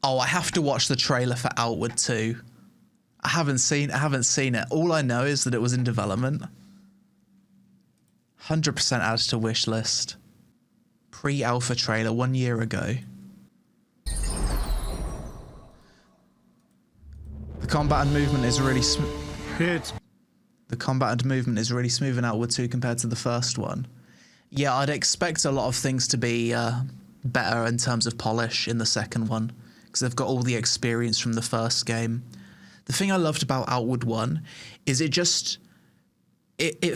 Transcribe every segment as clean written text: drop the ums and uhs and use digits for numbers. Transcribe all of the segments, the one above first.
Oh, I have to watch the trailer for Outward 2. I haven't seen it. All I know is that it was in development. 100% added to wish list. Pre-alpha trailer 1 year ago. The combat and movement is really smooth in Outward 2 compared to the first one. Yeah, I'd expect a lot of things to be better in terms of polish in the second one, because they've got all the experience from the first game. The thing I loved about Outward 1 is it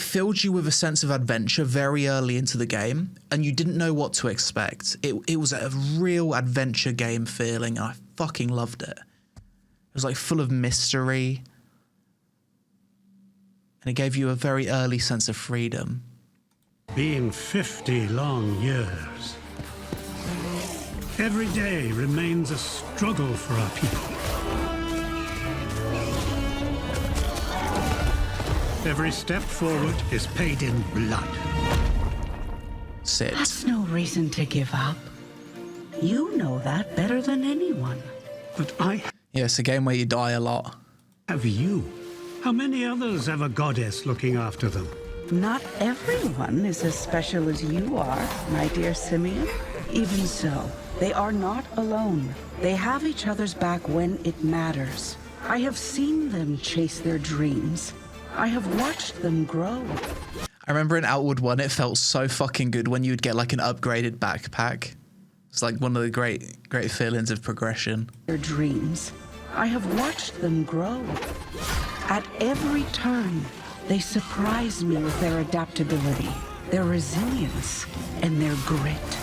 filled you with a sense of adventure very early into the game, and you didn't know what to expect. It was a real adventure game feeling, and I fucking loved it. It was like full of mystery, and it gave you a very early sense of freedom. Been 50 long years. Every day remains a struggle for our people. Every step forward is paid in blood. Sit. That's no reason to give up. You know that better than anyone. But I Yeah, it's a game where you die a lot. have you. How many others have a goddess looking after them? Not everyone is as special as you are, my dear Simeon. Even so, they are not alone. They have each other's back when it matters. I have seen them chase their dreams. I have watched them grow. I remember in Outward 1, it felt so fucking good when you'd get like an upgraded backpack. It's like one of the great feelings of progression. Their dreams. I have watched them grow. At every turn, they surprise me with their adaptability, their resilience, and their grit.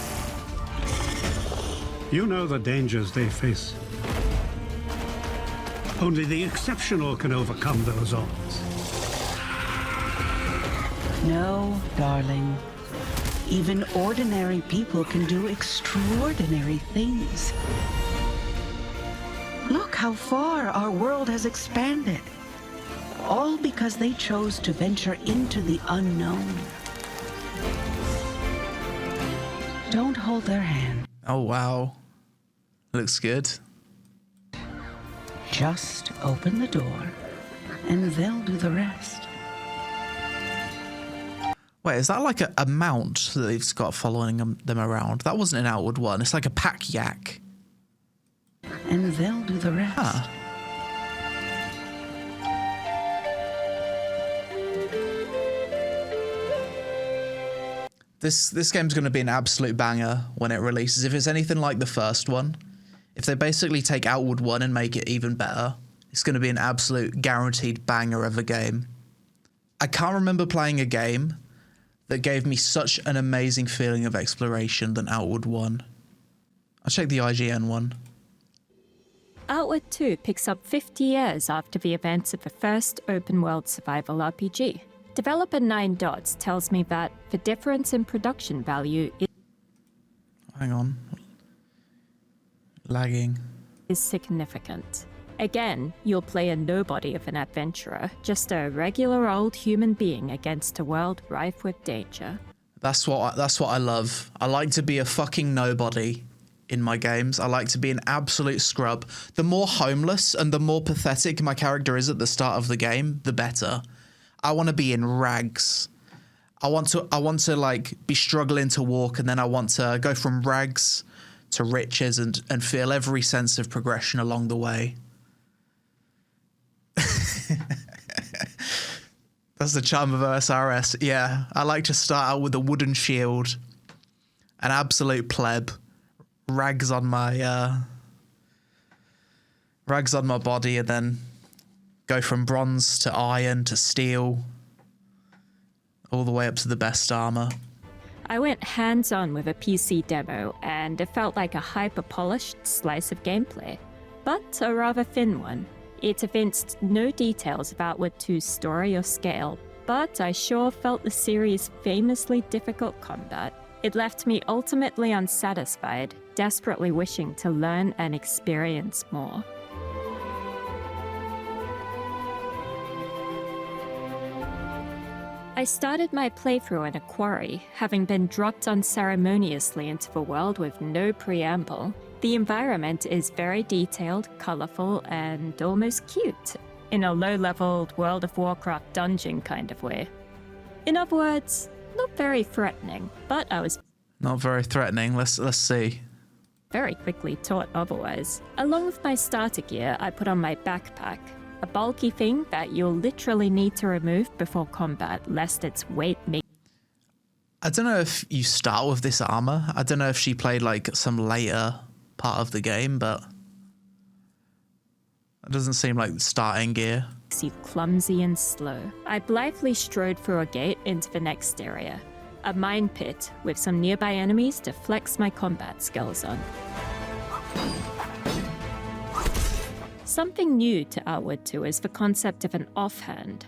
You know the dangers they face. Only the exceptional can overcome those odds. No, darling. Even ordinary people can do extraordinary things. Look how far our world has expanded. All because they chose to venture into the unknown. Don't hold their hand. Oh, wow. Looks good. Just open the door, and they'll do the rest. Wait, is that like a mount that they've got following them around? That wasn't an Outward 1. It's like a pack yak. And they'll do the rest. Huh. This game's going to be an absolute banger when it releases. If it's anything like the first one, if they basically take Outward 1 and make it even better, it's going to be an absolute guaranteed banger of a game. I can't remember playing a game that gave me such an amazing feeling of exploration than Outward 1. I'll check the IGN one. Outward 2 picks up 50 years after the events of the first open-world survival RPG. Developer 9 Dots tells me that the difference in production value Hang on. Lagging. is significant. Again, you'll play a nobody of an adventurer, just a regular old human being against a world rife with danger. That's what I love. I like to be a fucking nobody in my games. I like to be an absolute scrub. The more homeless and the more pathetic my character is at the start of the game, the better. I want to be in rags. I want to like be struggling to walk, and then I want to go from rags to riches and feel every sense of progression along the way. That's the charm of OSRS. Yeah, I like to start out with a wooden shield, an absolute pleb, rags on my body, and then go from bronze to iron to steel, all the way up to the best armor. I went hands-on with a PC demo, and it felt like a hyper-polished slice of gameplay, but a rather thin one. It evinced no details of Outward 2's story or scale, but I sure felt the series' famously difficult combat. It left me ultimately unsatisfied, desperately wishing to learn and experience more. I started my playthrough in a quarry, having been dropped unceremoniously into the world with no preamble. The environment is very detailed, colorful, and almost cute, in a low-level World of Warcraft dungeon kind of way. In other words, not very threatening, but I was Not very threatening. Let's see. very quickly taught otherwise. Along with my starter gear, I put on my backpack, a bulky thing that you'll literally need to remove before combat, lest its weight make. I don't know if you start with this armor. I don't know if she played like some later part of the game, but it doesn't seem like starting gear. You clumsy and slow. I blithely strode through a gate into the next area, a mine pit with some nearby enemies to flex my combat skills on. Something new to Outward 2 is the concept of an offhand.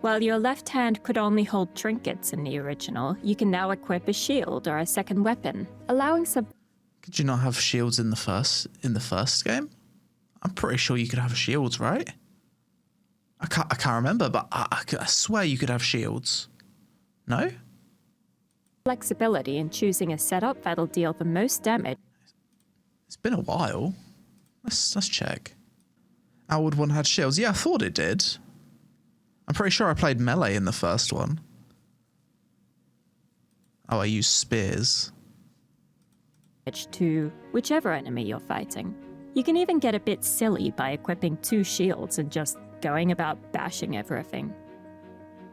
While your left hand could only hold trinkets in the original, you can now equip a shield or a second weapon, allowing some. Could you not have shields in the first game? I'm pretty sure you could have shields, right? I can't remember, but I swear you could have shields. No? Flexibility in choosing a setup that'll deal the most damage. It's been a while. Let's check. Outward 1 had shields. Yeah, I thought it did. I'm pretty sure I played melee in the first one. Oh, I used spears. To whichever enemy you're fighting. You can even get a bit silly by equipping 2 shields and just going about bashing everything.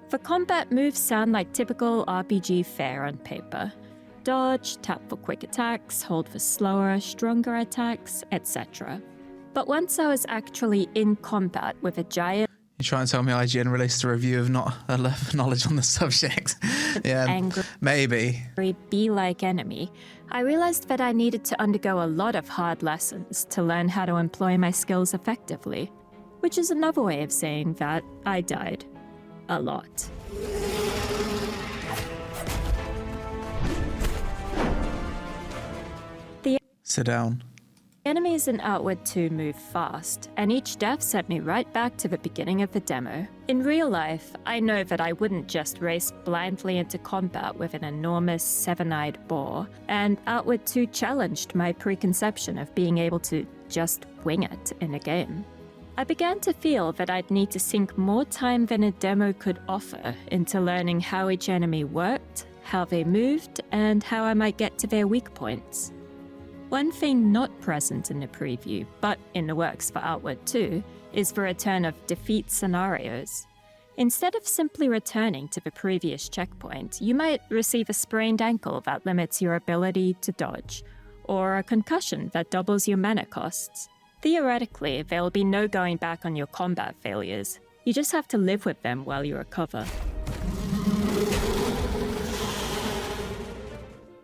For combat, moves sound like typical RPG fare on paper. Dodge, tap for quick attacks, hold for slower, stronger attacks, etc. But once I was actually in combat with a giant... You try and tell me IGN released a review of not enough knowledge on the subject. Yeah, angry, maybe. bee-like enemy, I realized that I needed to undergo a lot of hard lessons to learn how to employ my skills effectively, which is another way of saying that I died. A lot. Sit down. Enemies in Outward 2 move fast, and each death sent me right back to the beginning of the demo. In real life, I know that I wouldn't just race blindly into combat with an enormous seven-eyed boar, and Outward 2 challenged my preconception of being able to just wing it in a game. I began to feel that I'd need to sink more time than a demo could offer into learning how each enemy worked, how they moved, and how I might get to their weak points. One thing not present in the preview, but in the works for Outward 2, is the return of defeat scenarios. Instead of simply returning to the previous checkpoint, you might receive a sprained ankle that limits your ability to dodge, or a concussion that doubles your mana costs. Theoretically, there will be no going back on your combat failures. You just have to live with them while you recover.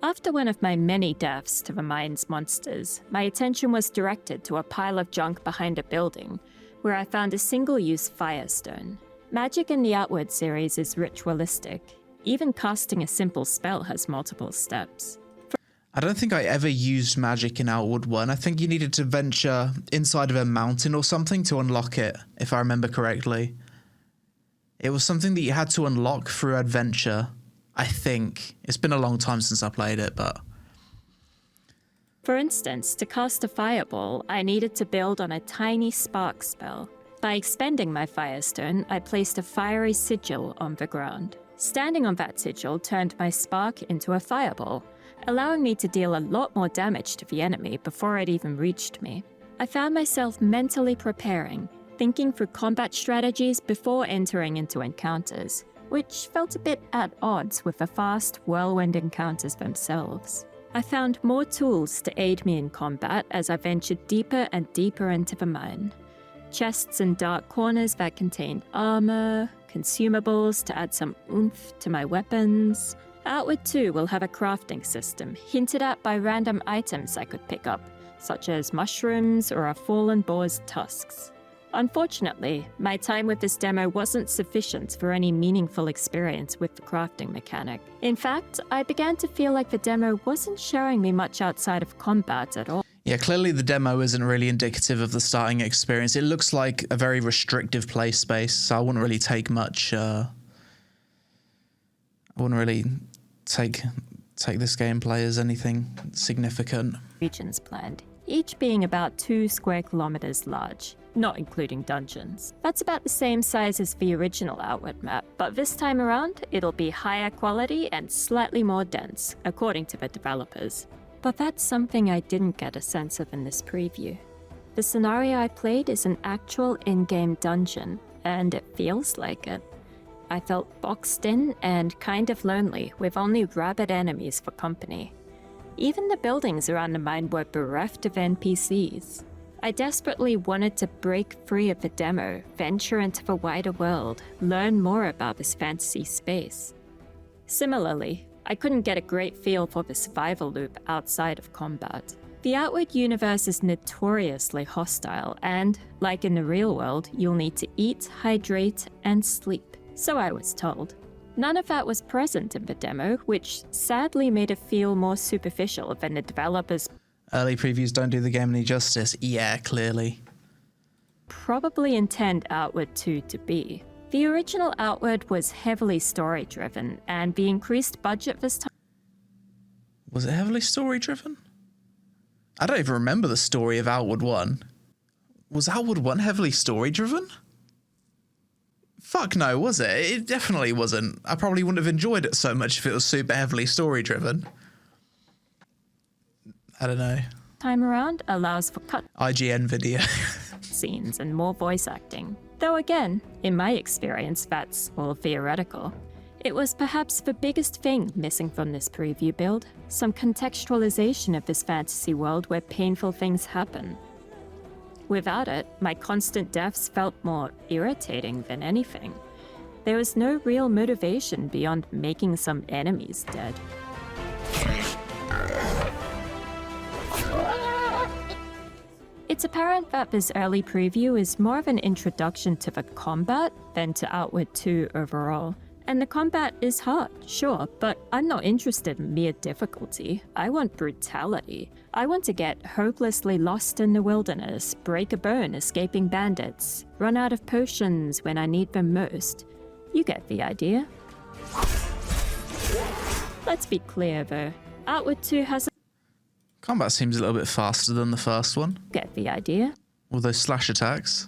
After one of my many deaths to the mine's monsters, my attention was directed to a pile of junk behind a building, where I found a single-use firestone. Magic in the Outward series is ritualistic. Even casting a simple spell has multiple steps. I don't think I ever used magic in Outward 1. I think you needed to venture inside of a mountain or something to unlock it, if I remember correctly. It was something that you had to unlock through adventure, I think. It's been a long time since I played it, but... For instance, to cast a fireball, I needed to build on a tiny spark spell. By expending my firestone, I placed a fiery sigil on the ground. Standing on that sigil turned my spark into a fireball, allowing me to deal a lot more damage to the enemy before it even reached me. I found myself mentally preparing, thinking through combat strategies before entering into encounters, which felt a bit at odds with the fast, whirlwind encounters themselves. I found more tools to aid me in combat as I ventured deeper and deeper into the mine. Chests in dark corners that contained armor, consumables to add some oomph to my weapons. Outward 2 will have a crafting system, hinted at by random items I could pick up, such as mushrooms or a fallen boar's tusks. Unfortunately, my time with this demo wasn't sufficient for any meaningful experience with the crafting mechanic. In fact, I began to feel like the demo wasn't showing me much outside of combat at all. Yeah, clearly the demo isn't really indicative of the starting experience. It looks like a very restrictive play space, so I wouldn't really take much... I wouldn't really take this gameplay as anything significant. Regions planned. each being about 2 square kilometers large, not including dungeons. That's about the same size as the original Outward map, but this time around, it'll be higher quality and slightly more dense, according to the developers. But that's something I didn't get a sense of in this preview. The scenario I played is an actual in-game dungeon, and it feels like it. I felt boxed in and kind of lonely, with only rabid enemies for company. Even the buildings around the mine were bereft of NPCs. I desperately wanted to break free of the demo, venture into the wider world, learn more about this fantasy space. Similarly, I couldn't get a great feel for the survival loop outside of combat. The Outward universe is notoriously hostile, and, like in the real world, you'll need to eat, hydrate, and sleep. So I was told. None of that was present in the demo, which sadly made it feel more superficial than the developers Early previews don't do the game any justice. Yeah, clearly. probably intend Outward 2 to be. The original Outward was heavily story-driven, and the increased budget this time Was it heavily story-driven? I don't even remember the story of Outward 1. Was Outward 1 heavily story-driven? Fuck no, was it? It definitely wasn't. I probably wouldn't have enjoyed it so much if it was super heavily story-driven. I don't know. time around allows for IGN video. cutscenes and more voice acting. Though again, in my experience, that's all theoretical. It was perhaps the biggest thing missing from this preview build, some contextualization of this fantasy world where painful things happen. Without it, my constant deaths felt more irritating than anything. There was no real motivation beyond making some enemies dead. It's apparent that this early preview is more of an introduction to the combat than to Outward 2 overall. And the combat is hard, sure, but I'm not interested in mere difficulty. I want brutality. I want to get hopelessly lost in the wilderness, break a bone escaping bandits, run out of potions when I need them most. You get the idea. Let's be clear though, Outward 2 has Combat seems a little bit faster than the first one. get the idea. All those slash attacks.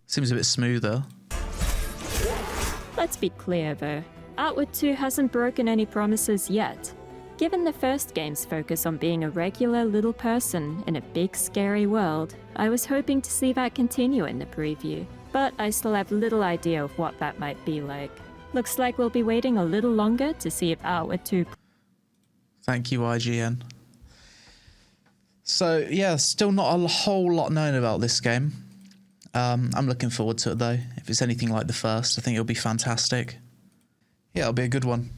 Seems a bit smoother. Let's be clear though, Outward 2 hasn't broken any promises yet. Given the first game's focus on being a regular little person in a big scary world, I was hoping to see that continue in the preview, but I still have little idea of what that might be like. Looks like we'll be waiting a little longer to see if Outward 2 Thank you, IGN. So, yeah, still not a whole lot known about this game. I'm looking forward to it, though. If it's anything like the first, I think it'll be fantastic. Yeah, it'll be a good one.